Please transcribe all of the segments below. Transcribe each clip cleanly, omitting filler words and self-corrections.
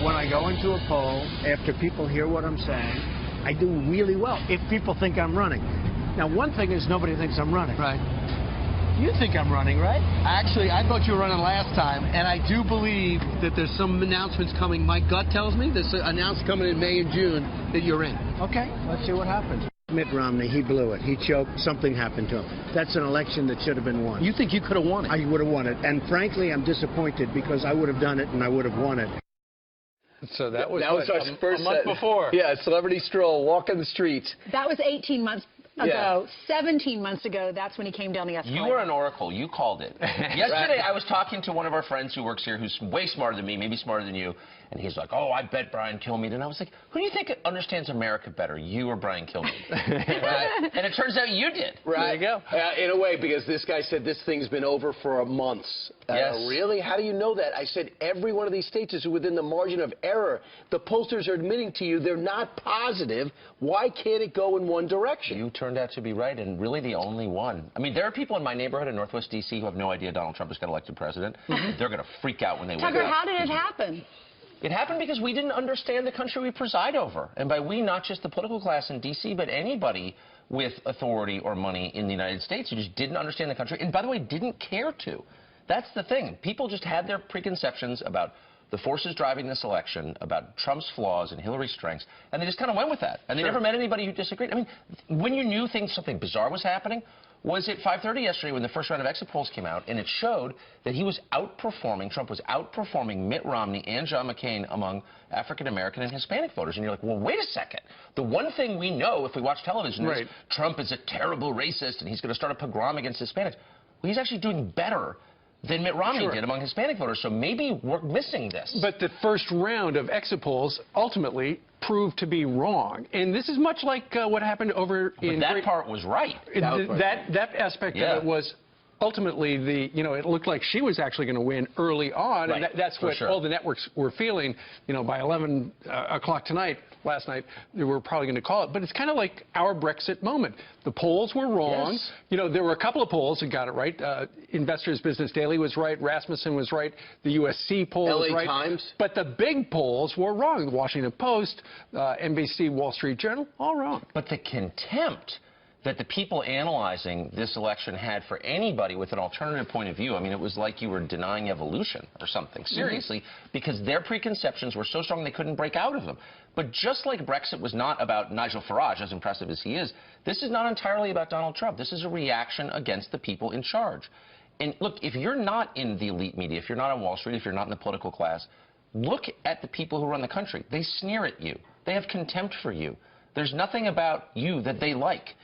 when I go into a poll, after people hear what I'm saying, I do really well if people think I'm running. Now, one thing is nobody thinks I'm running. Right. You think I'm running, right? Actually, I thought you were running last time, and I do believe that there's some announcements coming. My gut tells me there's an announcement coming in May and June that you're in. Okay, let's see what happens. Mitt Romney, he blew it. He choked. Something happened to him. That's an election that should have been won. You think you could have won it? I would have won it. And frankly, I'm disappointed because I would have done it and I would have won it. So that was our first a month before. Yeah, celebrity stroll, walking the streets. That was 18 months ago. 17 months ago, that's when he came down the escalator. You were an oracle. You called it. Yesterday, I was talking to one of our friends who works here who's way smarter than me, maybe smarter than you, and he's like, oh, I bet Brian Kilmeade. And I was like, who do you think understands America better, you or Brian Kilmeade? Right? And it turns out you did. Right. There you go. In a way, because this guy said this thing's been over for months. Yes. Really? How do you know that? I said every one of these states is within the margin of error. The pollsters are admitting to you they're not positive. Why can't it go in one direction? You turned out to be right, and really the only one. I mean, there are people in my neighborhood in Northwest D.C. who have no idea Donald Trump has got elected president. They're going to freak out when they wake Tucker, up. how did it happen? It happened because we didn't understand the country we preside over. And by we, not just the political class in D.C., but anybody with authority or money in the United States who just didn't understand the country and, by the way, didn't care to. That's the thing. People just had their preconceptions about the forces driving this election, about Trump's flaws and Hillary's strengths, and they just kind of went with that. And they never met anybody who disagreed. I mean, when you knew something bizarre was happening, was at 5:30 yesterday when the first round of exit polls came out, and it showed that Trump was outperforming Mitt Romney and John McCain among African-American and Hispanic voters. And you're like, well, wait a second. The one thing we know if we watch television is Trump is a terrible racist and he's going to start a pogrom against Hispanics. Well, he's actually doing better than Mitt Romney did among Hispanic voters, so maybe we're missing this. But the first round of exit polls ultimately proved to be wrong. And this is much like what happened over in... But that part was right. That aspect of it was ultimately it looked like she was actually going to win early on, and that's what all the networks were feeling. By 11 o'clock last night, they were probably going to call it. But it's kind of like our Brexit moment. The polls were wrong. Yes. There were a couple of polls that got it right. Investors Business Daily was right. Rasmussen was right. The USC poll was right. LA Times. But the big polls were wrong. The Washington Post, NBC, Wall Street Journal, all wrong. But the contempt that the people analyzing this election had for anybody with an alternative point of view. I mean, it was like you were denying evolution or something, seriously, because their preconceptions were so strong they couldn't break out of them. But just like Brexit was not about Nigel Farage, as impressive as he is, this is not entirely about Donald Trump. This is a reaction against the people in charge. And look, if you're not in the elite media, if you're not on Wall Street, if you're not in the political class, look at the people who run the country. They sneer at you. They have contempt for you. There's nothing about you that they like.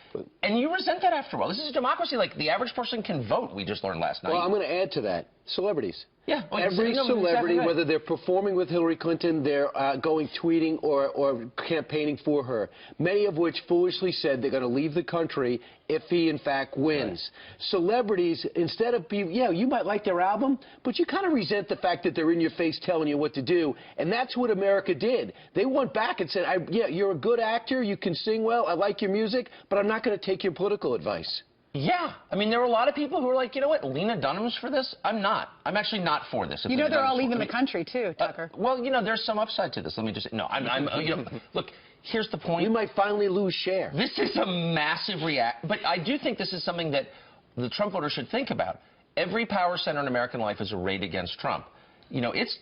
And you resent that after a while. This is a democracy. Like, the average person can vote, we just learned last night. Well, I'm going to add to that. Celebrities. Yeah. Well, every celebrity, whether they're performing with Hillary Clinton, they're going tweeting or campaigning for her, many of which foolishly said they're going to leave the country if he, in fact, wins. Celebrities, instead of being, you might like their album, but you kind of resent the fact that they're in your face telling you what to do, and that's what America did. They went back and said, you're a good actor, you can sing well, I like your music, but I'm not going to take your political advice. Yeah. I mean, there were a lot of people who were like, you know what, Lena Dunham's for this? I'm not. I'm actually not for this. They're all leaving the country, too, Tucker. Well, there's some upside to this. Let me just say, no, look, here's the point. We might finally lose share. This is a massive but I do think this is something that the Trump voters should think about. Every power center in American life is arrayed against Trump. It's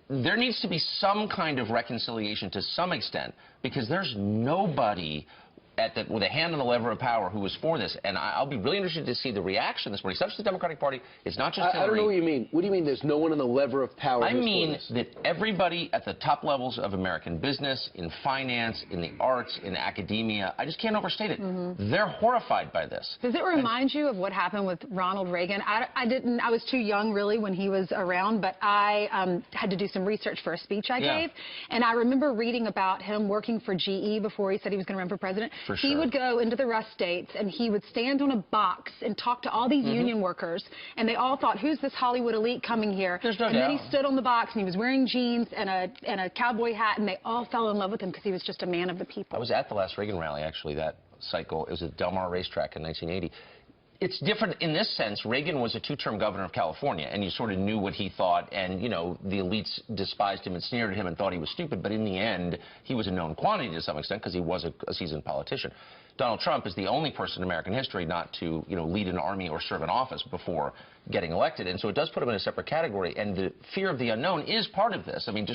there needs to be some kind of reconciliation to some extent, because there's nobody with a hand on the lever of power who was for this, and I'll be really interested to see the reaction this morning. It's not just the Democratic Party. It's not just Hillary. I don't know what you mean. What do you mean there's no one on the lever of power? I mean that everybody at the top levels of American business, in finance, in the arts, in academia, I just can't overstate it. They're horrified by this. Does it remind you of what happened with Ronald Reagan? I was too young, really, when he was around, but I had to do some research for a speech I gave, and I remember reading about him working for GE before he said he was going to run for president. He would go into the rust states and he would stand on a box and talk to all these union workers, and they all thought, who's this Hollywood elite coming here? There's no doubt. Then he stood on the box and he was wearing jeans and a cowboy hat, and they all fell in love with him because he was just a man of the people. I was at the last Reagan rally, actually, that cycle. It was at Del Mar Racetrack in 1980. It's different in this sense. Reagan was a two-term governor of California, and you sort of knew what he thought, and, you know, the elites despised him and sneered at him and thought he was stupid, but in the end, he was a known quantity to some extent because he was a seasoned politician. Donald Trump is the only person in American history not to, you know, lead an army or serve in office before getting elected, and so it does put him in a separate category, and the fear of the unknown is part of this. I mean,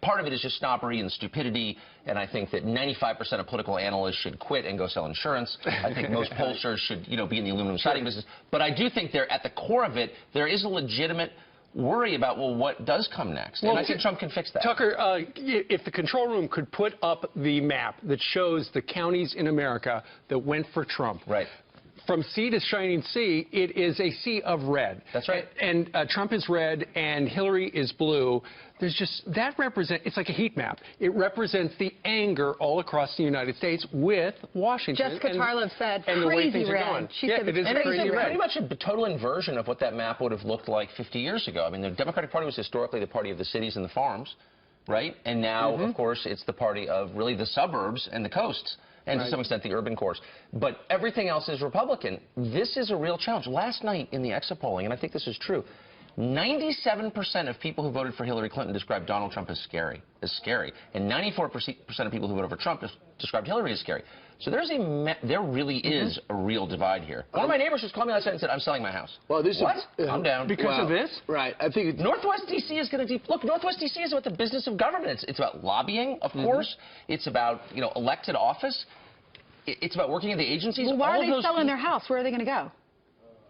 part of it is just snobbery and stupidity, and I think that 95% of political analysts should quit and go sell insurance. I think most pollsters should, you know, be in the aluminum siding business, but I do think at the core of it, there is a legitimate worry about, well, what does come next? And I think Trump can fix that. Tucker, if the control room could put up the map that shows the counties in America that went for Trump. Right. From sea to shining sea, it is a sea of red. That's right. And Trump is red and Hillary is blue. There's just, it's like a heat map. It represents the anger all across the United States with Washington. Jessica Tarlov said, and the way things are going. She said it is crazy red. Pretty much a total inversion of what that map would have looked like 50 years ago. I mean, the Democratic Party was historically the party of the cities and the farms, right? And now, of course, it's the party of really the suburbs and the coasts. And to some extent, the urban cores. But everything else is Republican. This is a real challenge. Last night in the exit polling, and I think this is true, 97% of people who voted for Hillary Clinton described Donald Trump as scary. And 94% of people who voted for Trump described Hillary as scary. So there really is a real divide here. One of my neighbors just called me last night and said, I'm selling my house. Well, this what? Is... I'm down. Because of this? Right. I think Northwest D.C. is going to... Look, Northwest D.C. is about the business of government. It's about lobbying, of course. It's about, you know, elected office. It's about working in the agencies. Well, why are they selling their house? Where are they going to go?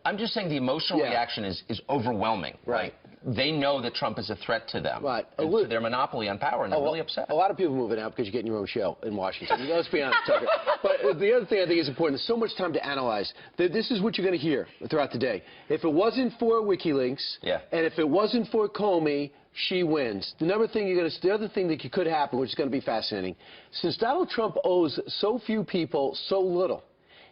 I'm just saying the emotional reaction is overwhelming. Right. They know that Trump is a threat to them. Right. To their monopoly on power, and they're really upset. A lot of people moving out because you're getting your own show in Washington. Let's be honest, Tucker. But the other thing I think is important, there's so much time to analyze. This is what you're going to hear throughout the day. If it wasn't for WikiLeaks, and if it wasn't for Comey, she wins. The other thing that could happen, which is going to be fascinating, since Donald Trump owes so few people so little,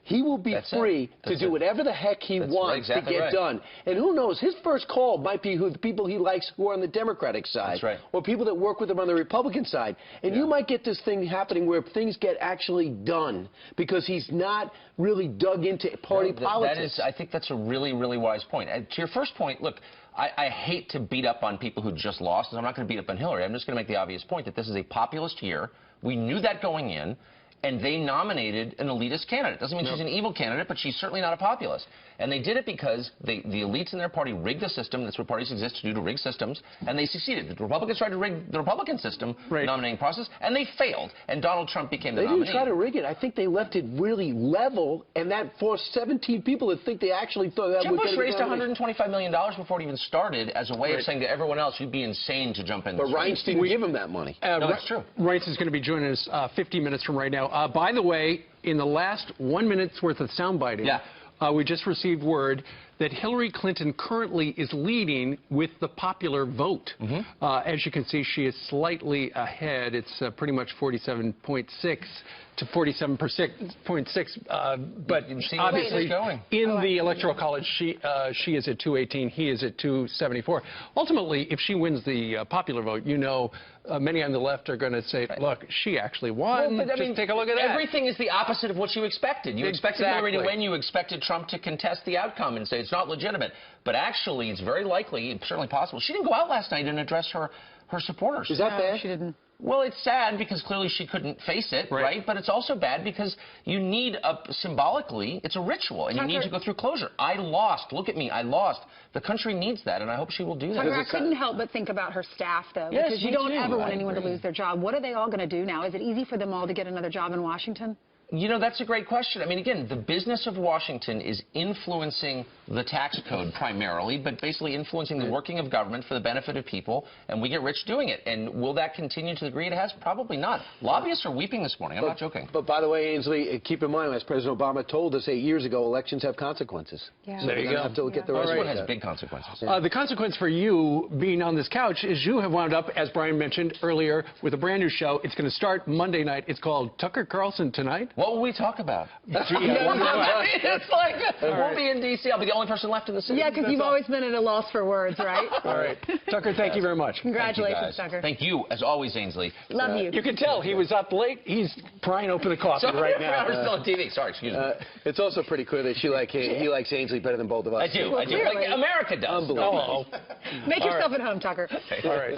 he will be free to do whatever the heck he wants to get done. And who knows, his first call might be the people he likes who are on the Democratic side, or people that work with him on the Republican side. And you might get this thing happening where things get actually done because he's not really dug into party politics. I think that's a really, really wise point. And to your first point, look, I hate to beat up on people who just lost, and I'm not going to beat up on Hillary. I'm just going to make the obvious point that this is a populist year. We knew that going in. And they nominated an elitist candidate. Doesn't mean she's an evil candidate, but she's certainly not a populist. And they did it because the elites in their party rigged the system. That's what parties exist to do, to rig systems. And they succeeded. The Republicans tried to rig the Republican system nominating process, and they failed. And Donald Trump became the nominee. They didn't try to rig it. I think they left it really level, and that forced 17 people to think they actually thought that Jeb Bush raised $125 million before it even started as a way of saying to everyone else, you'd be insane to jump in. But Reince didn't give him that money. No, that's true. Reince is going to be joining us 50 minutes from right now. By the way, in the last 1 minute's worth of sound biting, we just received word that Hillary Clinton currently is leading with the popular vote. As you can see, she is slightly ahead. It's pretty much 47.6 to 47.6, but obviously in the Electoral College, she is at 218, he is at 274. Ultimately, if she wins the popular vote, you know, many on the left are going to say, look, she actually won. Well, Just take a look at that. Everything is the opposite of what you expected. You expected Hillary to win. You expected Trump to contest the outcome and say it's not legitimate. But actually, it's very likely, certainly possible. She didn't go out last night and address her supporters. Is that bad? She didn't. Well, it's sad because clearly she couldn't face it, right? But it's also bad because you need symbolically, it's a ritual, and you need to go through closure. I lost. Look at me. I lost. The country needs that, and I hope she will do that. Tucker, I couldn't help but think about her staff, though, because you don't ever want anyone to lose their job. What are they all going to do now? Is it easy for them all to get another job in Washington? You know, that's a great question. I mean, again, the business of Washington is influencing the tax code primarily, but basically influencing the working of government for the benefit of people, and we get rich doing it. And will that continue to the degree it has? Probably not. Lobbyists are weeping this morning. I'm not joking. But by the way, Ainsley, keep in mind, as President Obama told us 8 years ago, elections have consequences. Yeah. So there you go. Have to look at the This rest one has big consequences. The consequence for you being on this couch is you have wound up, as Brian mentioned earlier, with a brand new show. It's going to start Monday night. It's called Tucker Carlson Tonight. What will we talk about? It's like, we'll be in D.C. I'll be the only person left in the city. Yeah, because you've always been at a loss for words, right? All right. Tucker, thank you very much. Congratulations, Tucker. Thank you, as always, Ainsley. Love you. You can tell he was up late. He's prying open the coffee right now. We're still on TV. Sorry, excuse me. It's also pretty clear that he likes Ainsley better than both of us. I do. Well, I do. Like America does. Unbelievable. Make yourself at home, Tucker. All right.